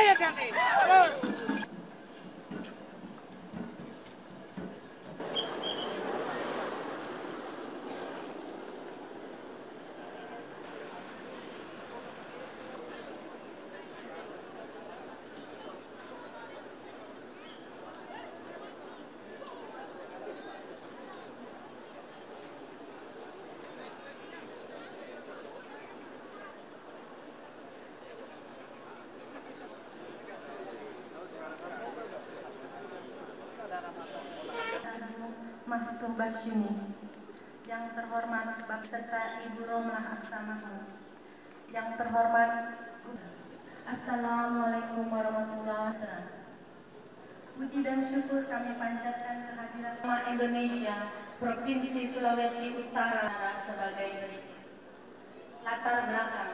ya cantik. Mahkum Basyuni, yang terhormat serta Ibu Romlah Aksamahmu, yang terhormat Assalamualaikum warahmatullahi wabarakatuh. Puji dan syukur kami panjatkan kehadiran ulama Indonesia Provinsi Sulawesi Utara sebagai berikut. Latar belakang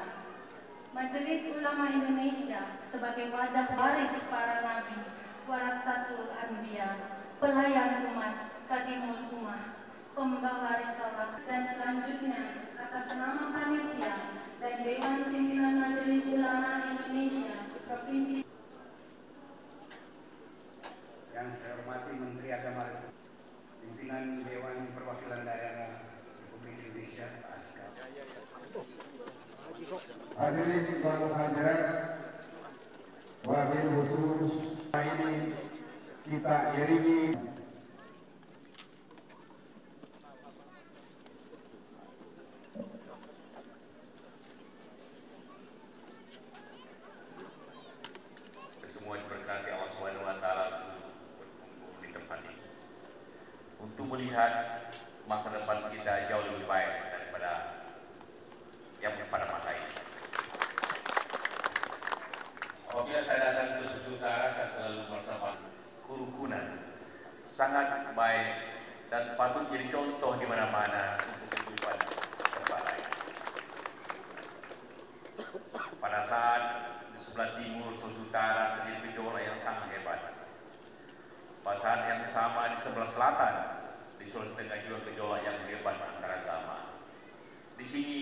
Majelis Ulama Indonesia sebagai wadah waris para nabi, waratsatul anbiya, pelayan umat, kadimul ummah, pembawa risalah, dan selanjutnya atas nama panitia dan Dewan Pimpinan Majelis Ulama Indonesia Provinsi. Yang saya hormati Menteri Agama, Pimpinan Dewan Perwakilan Daerah Republik Indonesia, Pak Askar. Hadirin wal hadirat, wabil khusus ini kita iringi semua diberkati Allah Subhanahu wa taala berkumpul di tempat ini untuk melihat masa depan kita jauh lebih baik daripada yang pada masa ini. Apabila saya datang ke Sulawesi Utara, saya selalu bersama kerukunan sangat baik dan patut jadi contoh di mana-mana untuk kehidupan tempat lain. Pada saat di sebelah timur Sulawesi Utara terjadi gejolak yang sangat hebat. Pada saat yang sama di sebelah selatan di Sulawesi Tengah juga gejolak yang hebat antara agama. Di sini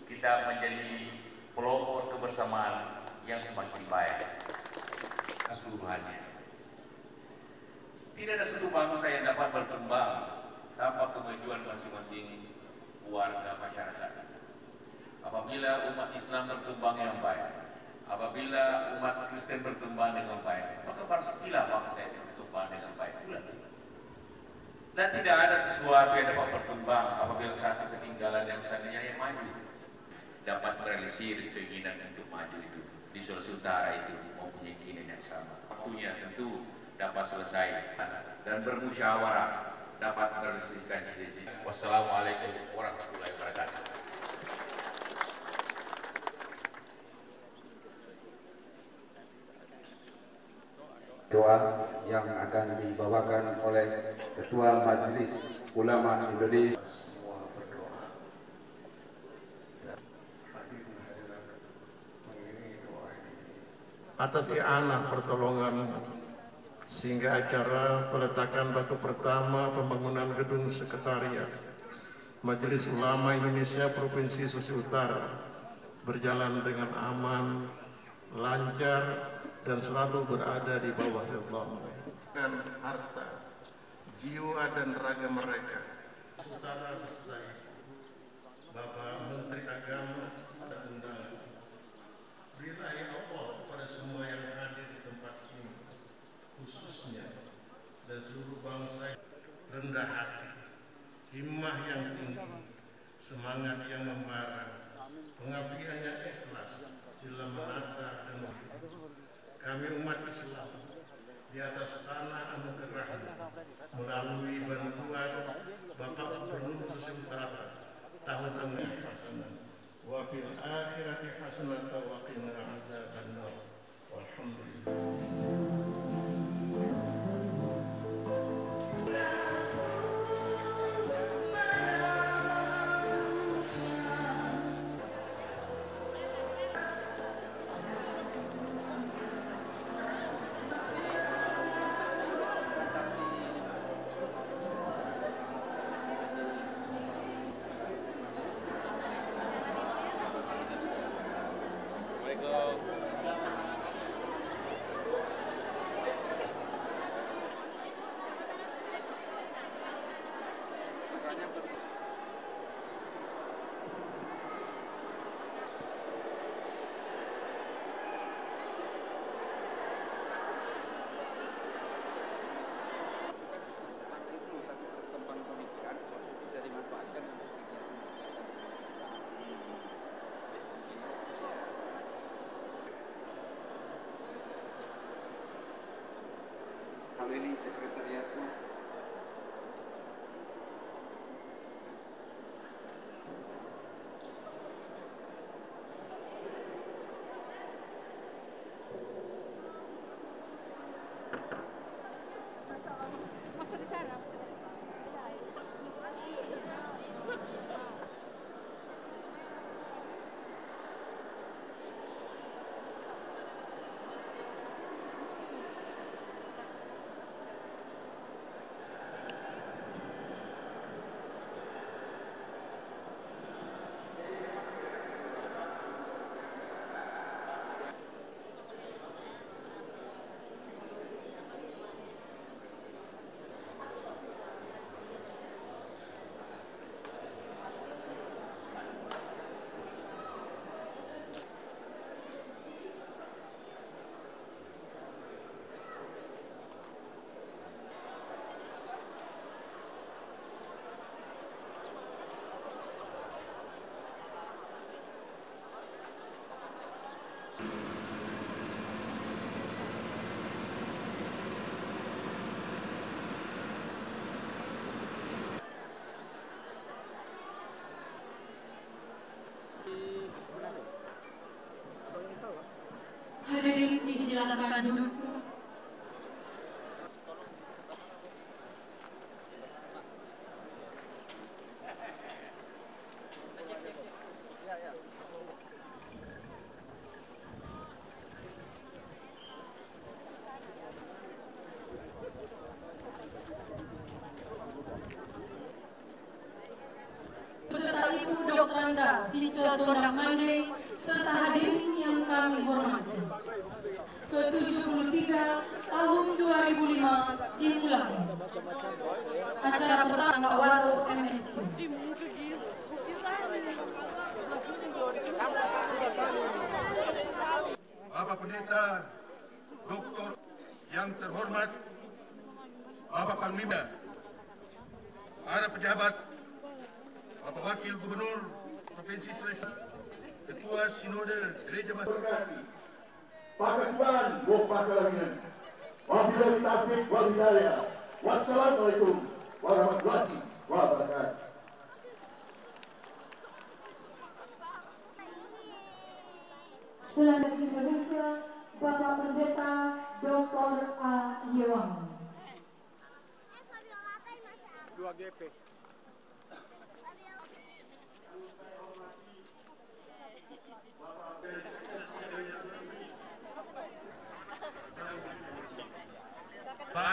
kita menjadi pelopor kebersamaan yang semakin baik keseluruhannya. Tidak ada satu bangsa yang dapat berkembang tanpa kemajuan masing-masing warga masyarakat. Apabila umat Islam berkembang yang baik, apabila umat Kristen berkembang dengan baik, maka pastilah bangsa itu berkembang dengan baik pula. Dan tidak ada sesuatu yang dapat berkembang apabila satu ketinggalan yang seandainya yang maju dapat merealisir keinginan untuk maju itu. Di Sulawesi Utara itu mempunyai keinginan yang sama. Waktunya tentu dapat selesai dan bermusyawarah dapat merealisasikan sisi. Wassalamualaikum warahmatullahi wabarakatuh. doa yang akan dibawakan oleh Ketua Majelis Ulama Indonesia. Semua berdoa. Atas i'anah pertolongan sehingga acara peletakan batu pertama pembangunan gedung sekretariat Majelis Ulama Indonesia Provinsi Sulawesi Utara berjalan dengan aman, lancar, dan selalu berada di bawah Allah dan harta, jiwa dan raga mereka. Utara beserta Bapak Menteri Agama dan undangan. Berilah ya Allah kepada semua yang hadir di tempat ini, khususnya dan seluruh bangsa, rendah hati, himmah yang tinggi, semangat yang membara, pengabdian yang ikhlas dalam menata dan kami umat Islam di atas tanah anugerahmu melalui bantuan Bapak Gubernur Sulawesi Utara tahun ini hasanah wa fil akhirati hasanah wa qina adzabannar walhamdulillah. Keliling sekretariatnya. Hadirin disilakan duduk. Beserta Ibu Dr. Anda Sinca Sondang Mande serta hadirin yang kami hormati. Ke-73 tahun 2005 dimulai. Acara pertama Warung MSC. Bapak Pendeta Dr. yang terhormat Bapak Panglima, para pejabat, Bapak Wakil Gubernur Provinsi Sulawesi, Ketua Sinode Gereja Masyarakat, Pakatuan Bapak Kalaminan. Wabillahi taufiq wal hidayah. Wassalamualaikum warahmatullahi wabarakatuh. Selanjutnya Indonesia, Bapak Pendeta Dr. A. Yewang. 2 GP.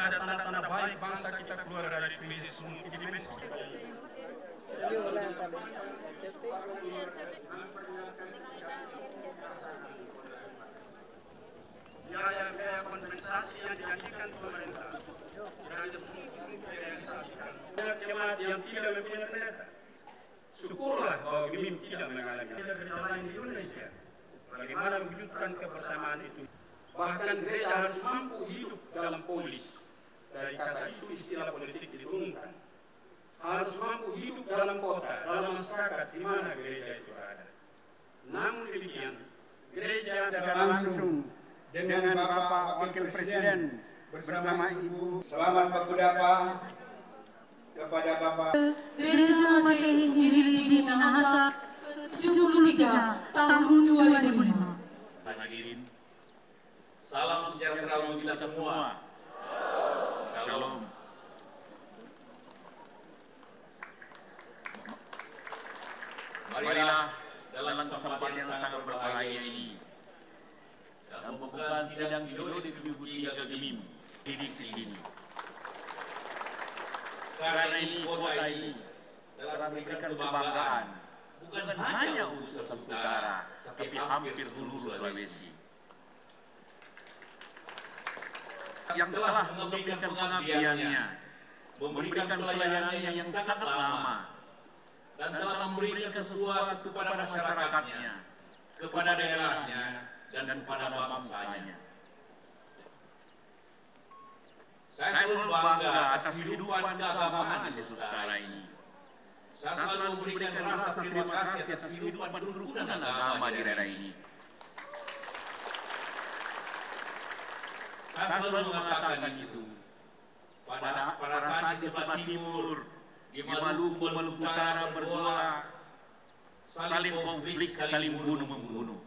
ada tanda-tanda baik bangsa kita keluar dari krisis krisis. Biaya kompensasi yang dijanjikan pemerintah tidak sungguh-sungguh direalisasikan. Banyak jemaat yang tidak mempunyai pendeta. Syukurlah bahwa BIM tidak mengalami gereja lain di Indonesia. Bagaimana mewujudkan kebersamaan itu? Bahkan gereja harus mampu hidup dalam polis. Dari kata itu istilah politik diturunkan. Harus mampu hidup dalam kota, dalam masyarakat di mana gereja itu ada. Namun demikian, gereja secara langsung dengan Bapak Wakil Presiden bersama Ibu. Selamat Bagudapa kepada Bapak. Gereja Masehi Injili di Minahasa 73 tahun 2005. Hadirin, salam sejahtera untuk kita semua. Shalom. Marilah dalam kesempatan yang sangat berbahagia ini, dalam pembukaan sidang Sinode 73 GEMIM di sini. Karena ini kota ini telah memberikan kebanggaan bukan hanya untuk Sulawesi Utara, tapi hampir seluruh Sulawesi. Yang telah memberikan pengabdiannya, memberikan pelayanannya yang sangat lama, dan telah memberikan sesuatu kepada masyarakatnya, kepada daerahnya, dan kepada bangsanya. Saya selalu bangga atas kehidupan keagamaan di Nusantara ini. Saya selalu memberikan rasa terima kasih atas kehidupan kerukunan agama di daerah ini. Saya selalu mengatakan itu pada saat di sebelah timur, di Maluku, Maluku Utara berdua, saling konflik, saling bunuh-membunuh.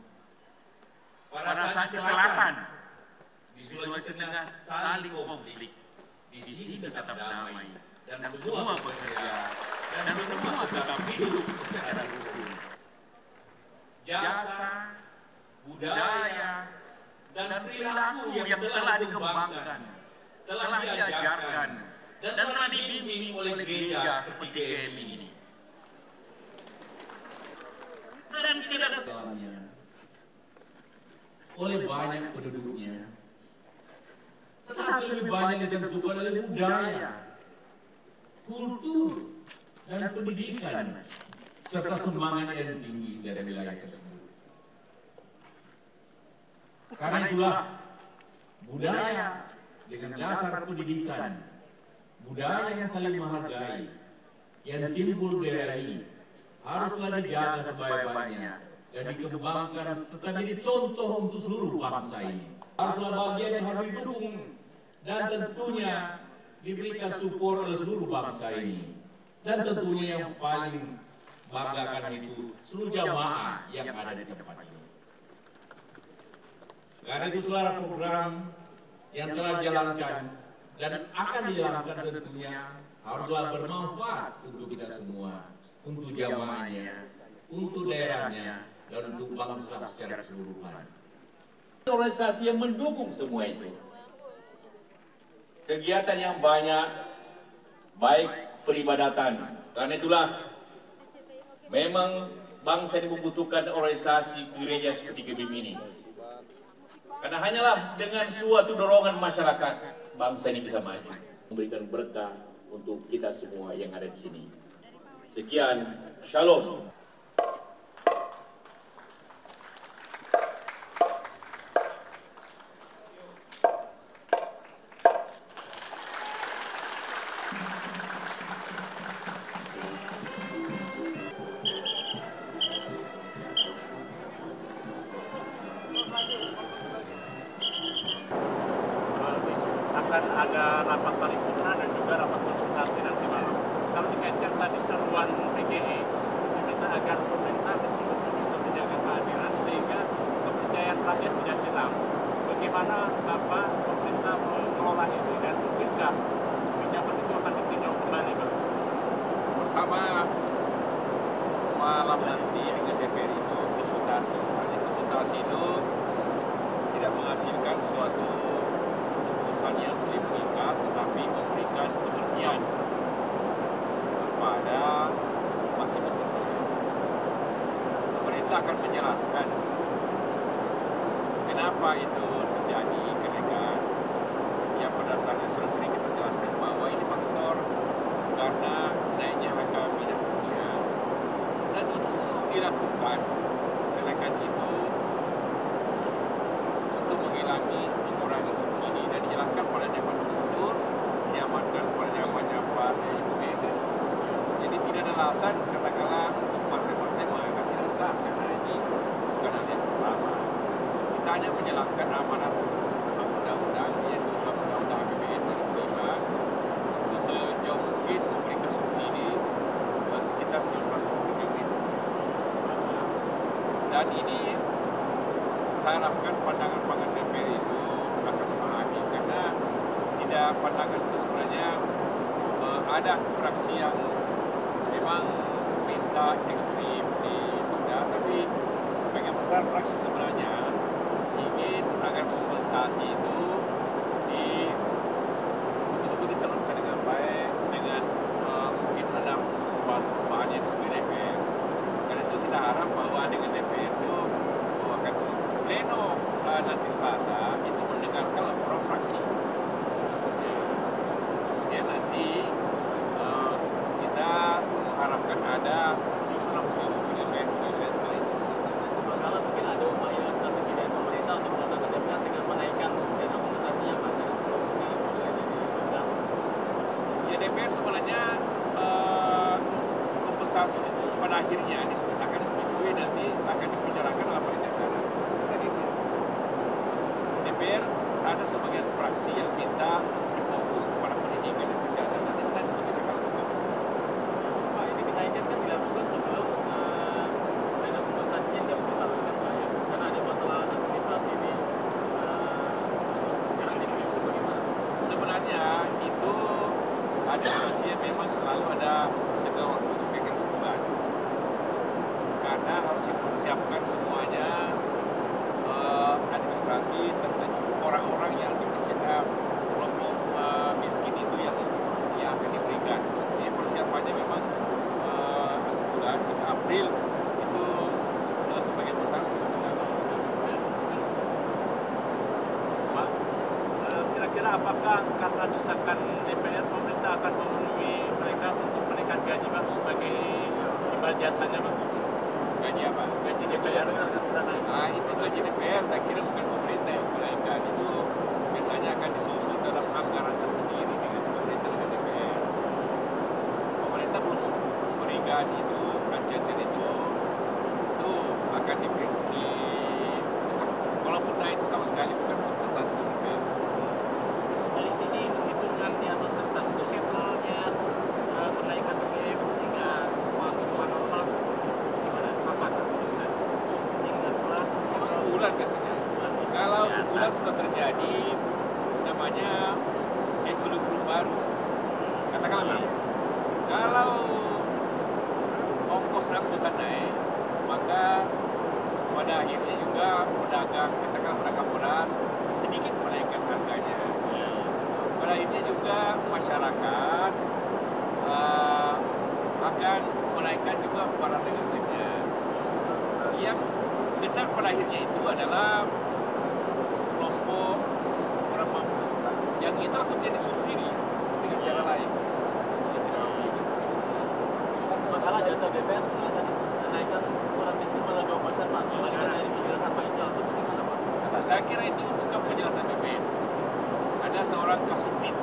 Pada saat di selatan, di Sulawesi Tengah, saling konflik. Di sini tetap damai, dan semua bekerja, dan semua tetap hidup secara rukun. Jasa, budaya, dan perilaku yang telah dikembangkan, telah diajarkan, dan telah dibimbing oleh gereja seperti GMI ini. Dan tidak sesalahnya oleh banyak penduduknya, tetapi lebih banyak ditentukan oleh budaya, kultur, dan pendidikan, serta semangat yang tinggi dari wilayah tersebut. Karena itulah budaya dengan dasar pendidikan, budaya yang saling menghargai, yang timbul di daerah ini, haruslah dijaga sebaik-baiknya dan dikembangkan serta menjadi contoh untuk seluruh bangsa ini. Haruslah bagian yang harus didukung dan tentunya diberikan support oleh seluruh bangsa ini. Dan tentunya yang paling banggakan itu seluruh jamaah yang ada di tempat ini. Karena itu selera program yang telah dijalankan dan akan dijalankan tentunya haruslah bermanfaat untuk kita semua, untuk jamaahnya, untuk daerahnya, dan untuk bangsa secara keseluruhan. Organisasi yang mendukung semua itu. Kegiatan yang banyak, baik peribadatan. Karena itulah memang bangsa ini membutuhkan organisasi gereja seperti GBIM ini. Karena hanyalah dengan suatu dorongan masyarakat, bangsa ini bisa maju. Memberikan berkah untuk kita semua yang ada di sini. Sekian, Shalom. Akan ada rapat paripurna dan juga rapat konsultasi nanti malam. Kalau dikaitkan tadi seruan PGI, diminta agar pemerintah betul-betul bisa menjaga keadilan sehingga kepercayaan rakyat tidak hilang. Bagaimana Bapak pemerintah mengelola ini dan mungkinkah kebijakan itu akan ditinjau kembali, Pak? Pertama, malam nanti dengan DPR itu konsultasi. Konsultasi itu tidak menghasilkan suatu yang saling mengikat, tetapi memberikan pengertian kepada masing-masing pihak. Pemerintah akan menjelaskan kenapa itu terjadi kenaikan. Yang berdasarnya sudah sering kita jelaskan bahwa ini faktor karena naiknya harga minyak dunia, dan itu dilakukan kenaikan itu untuk mengurangi subsidi dan dijalankan pada zaman Gus Dur, diamankan pada zamannya Pak Ibu Mega. Jadi tidak ada alasan katakanlah untuk partai-partai mengangkat tidak sah, karena ini bukan hal yang pertama. Kita hanya menjalankan amanat undang-undang, yaitu undang-undang APBN 2005 untuk sejauh mungkin memberikan subsidi sekitar 19 triliun. Dan ini saya harapkan pandangan DPR itu akan memahami, karena tidak pandangan itu sebenarnya ada fraksi yang memang minta ekstrim ditunda, tapi sebagian besar fraksi sebenarnya ingin agar kompensasi itu betul-betul disalurkan dengan baik, dengan mungkin ada perubahan yang disetujui DPR. Karena itu nanti Selasa itu mendengarkan laporan fraksi. Kemudian nanti kita mengharapkan ada penyusunan setelah itu. Kalau mungkin ada upaya strategi dari pemerintah untuk melakukan DPR dengan menaikkan dana kompensasinya Pak dari 10 sekarang sudah jadi 15. Ya DPR sebenarnya kompensasi itu pada akhirnya akan disetujui nanti akan dibicarakan oleh pemerintah daerah. DPR ada sebagian fraksi yang minta difokus kepada pendidikan dan kesehatan. Nanti itu kita akan lakukan. Pak, ini kenaikan kan dilakukan sebelum dana kompensasinya siap disalurkan Pak ya. Karena ada masalah administrasi ini. Sekarang jadi itu bagaimana? Sebenarnya itu administrasinya memang selalu ada jangka waktu sekitar sebulan. Karena harus dipersiapkan semuanya administrasi serta orang-orang yang dipersiapkan kelompok miskin itu yang akan diberikan. Jadi persiapannya memang sebulan sehingga April itu sudah sebagian besar sudah selesai. Pak, kira-kira apakah karena desakan DPR pemerintah akan memenuhi mereka untuk menaikkan gaji Pak sebagai imbal jasanya Pak? Gaji apa? Gaji DPR kan naik. Nah itu gaji DPR saya kira bukan pemerintah yang menaikkan, itu biasanya akan disusun dalam anggaran tersendiri dengan pemerintah dan DPR. Pemerintah belum memberikan itu ancaman itu akan diprediksi. Walaupun naik itu sama sekali bukan kompensasi ke DPR. Dari sisi hitung-hitungan di atas kertas itu sampelnya kenaikan BBM sehingga semua kehidupan normal gimana? Kapan? Hingga bulan Sebulan biasanya. Kalau sebulan sudah terjadi namanya equilibrium baru. Katakanlah berapa? Kalau ongkos angkutan naik, maka pada akhirnya juga pedagang, katakanlah pedagang beras sedikit menaikkan harganya. Pada akhirnya juga masyarakat akan menaikkan juga barang dagang lainnya. Yang kena pada akhirnya itu adalah kelompok orang mampu. Yang itulah kemudian disubsidi dengan cara lain. masalah jatah BPS tadi kenaikan orang miskin malah 2% Pak. Kenaikan dari penjelasan Pak Ical itu bagaimana Pak? Saya kira itu bukan penjelasan BPS. Ada seorang Kasubdit.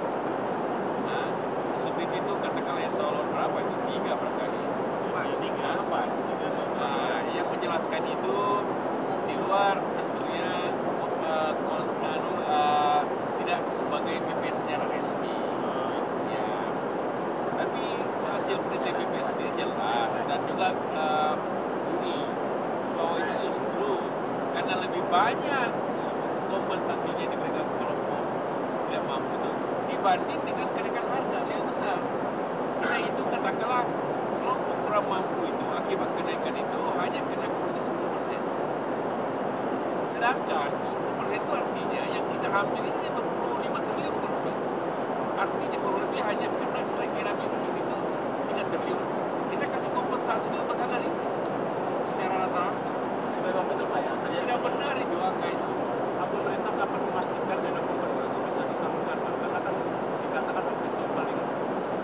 Nah, Kasubdit itu katakanlah eselon berapa itu? 3 barangkali. 4. Nah, yang menjelaskan itu di luar tentunya tidak sebagai BPS secara resmi. Ya. Tapi hasil penelitian BPS ini jelas dan juga UI bahwa itu justru karena lebih banyak kompensasinya diberikan kelompok tidak mampu itu dibanding dengan kenaikan harga yang besar. Karena itu katakanlah kelompok kurang mampu itu akibat kenaikan itu hanya kena kurang 10%. Sedangkan 10% itu artinya yang kita ambil ini 25 triliun kurang lebih. Artinya kurang lebih hanya kena kira-kira miskin itu 3 triliun. Kita kasih kompensasi lebih besar dari itu secara rata-rata. Memang betul Pak ya. Tidak benar itu angka itu. Pemerintah kapan memastikan dana kompensasi bisa disalurkan Pak? Karena kan dikatakan waktu itu paling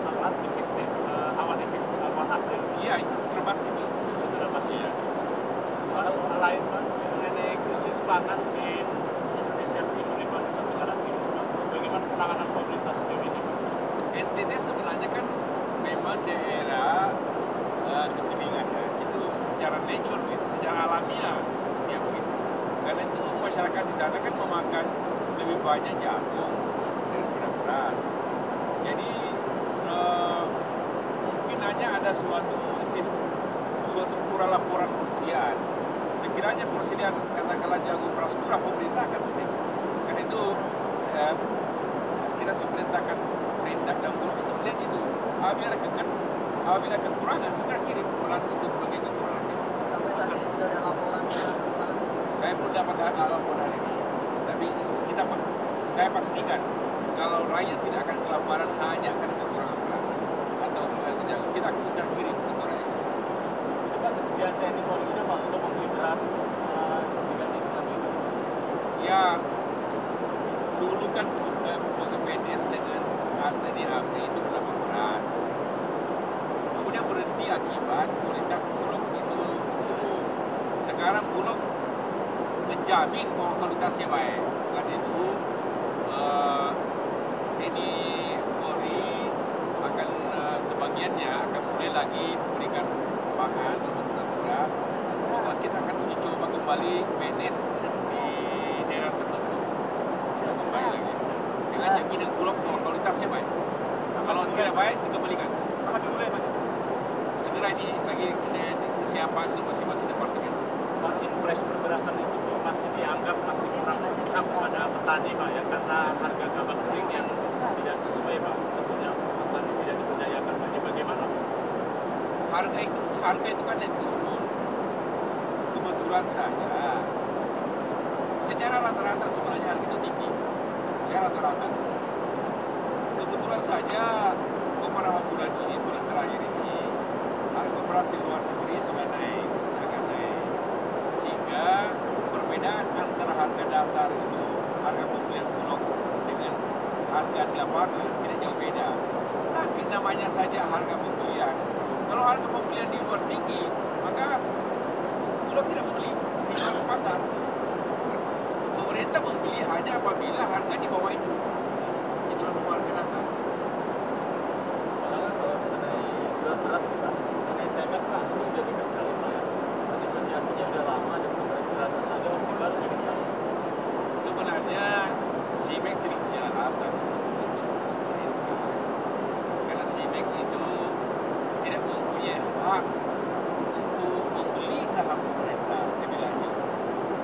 lambat efektif awal April. Iya, itu sudah pasti. Sudah pasti ya. Soal lain Pak, mengenai krisis pangan di Indonesia Timur di Nusa Tenggara Timur, bagaimana penanganan pemerintah sejauh ini Pak? NTT sebenarnya kan memang daerah kekeringan ya. Itu secara nature gitu, secara alamiah ya begitu. Karena itu masyarakat di sana kan memakan lebih banyak jagung daripada beras. Jadi mungkin hanya ada suatu kurang laporan persediaan. Sekiranya persediaan katakanlah jagung beras kurang, pemerintah akan memberikan. Karena itu kita perintahkan perintah dan buruh untuk melihat itu. Apabila kekurangan segera kirim beras untuk bagi kekurangan. Sampai saat ini sudah ada laporan. Saya belum dapat laporan hari ini. Tapi saya pastikan kalau rakyat tidak akan kelaparan hanya karena kekurangan beras atau kita akan segera kirim untuk rakyat. Pak, kesediaan TNI Polri Pak untuk membeli beras diganti dengan itu. Ya Ya, dulu kan PNS dengan harga di APRI itu berapa beras. Kemudian berhenti akibat kualitas Bulog itu dulu. Sekarang Bulog menjamin bahwa kualitasnya baik. Karena itu TNI Polri akan sebagiannya akan mulai lagi berikan pangan natural. Kita akan uji coba kembali PNS di daerah tertentu. Kembali lagi dengan jaminan Bulog bahwa kualitasnya baik. Kalau tidak baik dikembalikan. Segera ini lagi kesiapan di masing-masing departemen. Pak, impres berberasan itu masih dianggap masih kurang berpihak kepada petani, Pak, ya, karena harga gabah kering yang tidak sesuai, Pak. Sebetulnya petani tidak diberdayakan. Ini bagaimana, Pak? Harga itu kan yang turun. Kebetulan saja secara rata-rata sebenarnya harga itu tinggi. Secara rata-rata. Kebetulan saja beberapa bulan ini, bulan terakhir ini, harga beras di luar negeri sudah naik, agak naik. Sehingga perbedaan antara harga dasar itu, harga pembelian Bulog dengan harga di lapangan tidak jauh beda. Tapi namanya saja harga pembelian. Kalau harga pembelian di luar tinggi, maka Bulog tidak membeli di luar pasar. Pemerintah membeli hanya apabila harga di bawah itu. Itulah semua harga dasar. Kalau mengenai jual beras, Pak, mengenai semen, Pak, itu udah dekat sekali, Pak, ya. Negosiasinya udah lama dan penjelasan ada opsi baru mungkin, Pak. Sebenarnya CIMEK tidak punya alasan untuk menuntut pemerintah. Karena CIMEK itu tidak mempunyai hak untuk membeli saham pemerintah.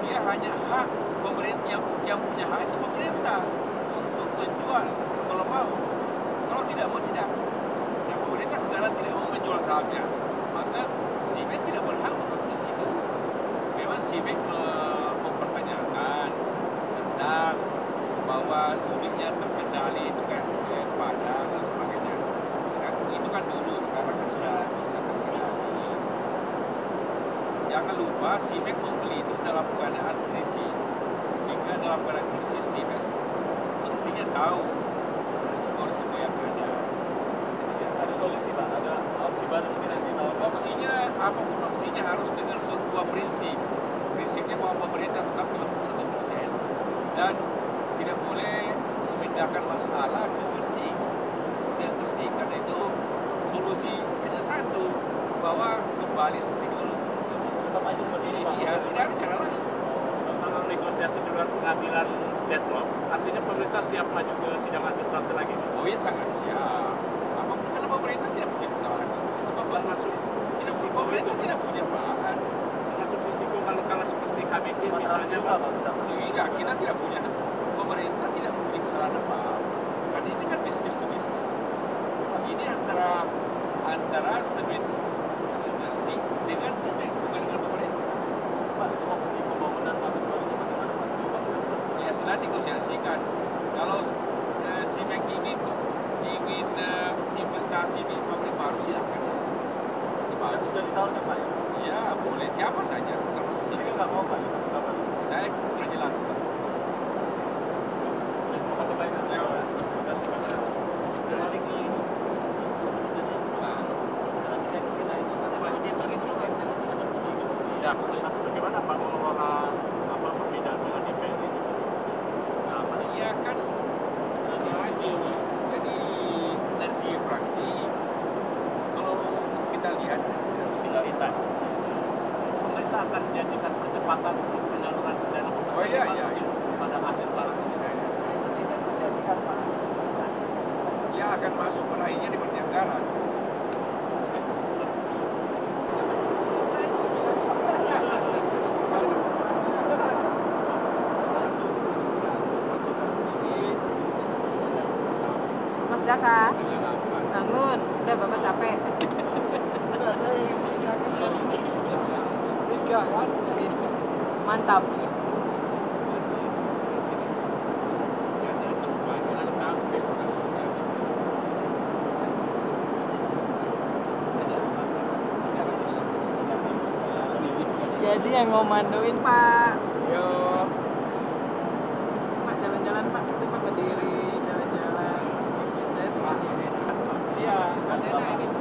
Dia hanya hak pemerintah, yang punya hak itu pemerintah untuk menjual kalau mau. Kalau tidak mau, tidak. Dan pemerintah sekarang tidak mau menjual sahamnya, maka CIMEK tidak berhak menuntut itu. Memang CIMEK mempertanyakan tentang bahwa sulitnya terkendali itu kan padang dan sebagainya. Sekarang itu kan dulu, sekarang kan sudah bisa terkendali. Jangan lupa CIMEK membeli itu dalam keadaan krisis. Sehingga dalam keadaan krisis CIMEK mestinya tahu risiko-risiko yang ada. Ada solusi, Pak, ada opsi baru mungkin nanti tahun. Opsinya, apapun opsinya harus dengan sebuah prinsip. Prinsipnya bahwa pemerintah tetap 51% dan tidak boleh memindahkan masalah ke bersih. Yang bersih, karena itu solusi hanya satu, bahwa kembali seperti dulu. Tetap aja seperti ini, Pak. Ya, tidak ada cara lain. Kalau negosiasi di luar pengadilan deadlock, artinya pemerintah siap maju ke sidang arbitrase lagi, Pak? Oh iya, sangat siap. Karena pemerintah tidak punya kesalahan. Termasuk Tidak, pemerintah tidak punya bahan. termasuk risiko kalau kalah seperti KBC misalnya, Pak. Iya, kita tidak punya. Pemerintah tidak punya kesalahan apa-apa. Karena ini kan bisnis to bisnis. Ini antara semen bersih dengan CIMEK, bukan dengan pemerintah. Pak, itu opsi pembangunan pabrik barunya bagaimana, Pak? Ya, sedang negosiasikan. Kalau CIMEK ingin investasi di pabrik baru, silakan. Sudah ditawarkan, Pak, ya? Ya, boleh. Siapa saja. Termasuk Saya nggak mau, Pak. Kapan? Saya kurang jelas. Terima kasih banyak. Terima kasih banyak. Balik ke ini sebetulnya kita itu dia bagi sistem Ya. Bagaimana Pak mengelola perbedaan dengan DPR ini? Nah, Iya kan aja. Jadi dari segi fraksi, kalau kita lihat solidaritas. Pemerintah akan menjanjikan percepatan untuk penyaluran dana kompensasi pada akhir tahun ini. Dinegosiasikan, Pak. Ya akan masuk pada akhirnya di perniagaran. Mas Jaka, bangun. Sudah Bapak capek. Enggak, saya tiga kan. Mantap. Jadi yang mau mandoin Pak. Yo. Mas enak ini.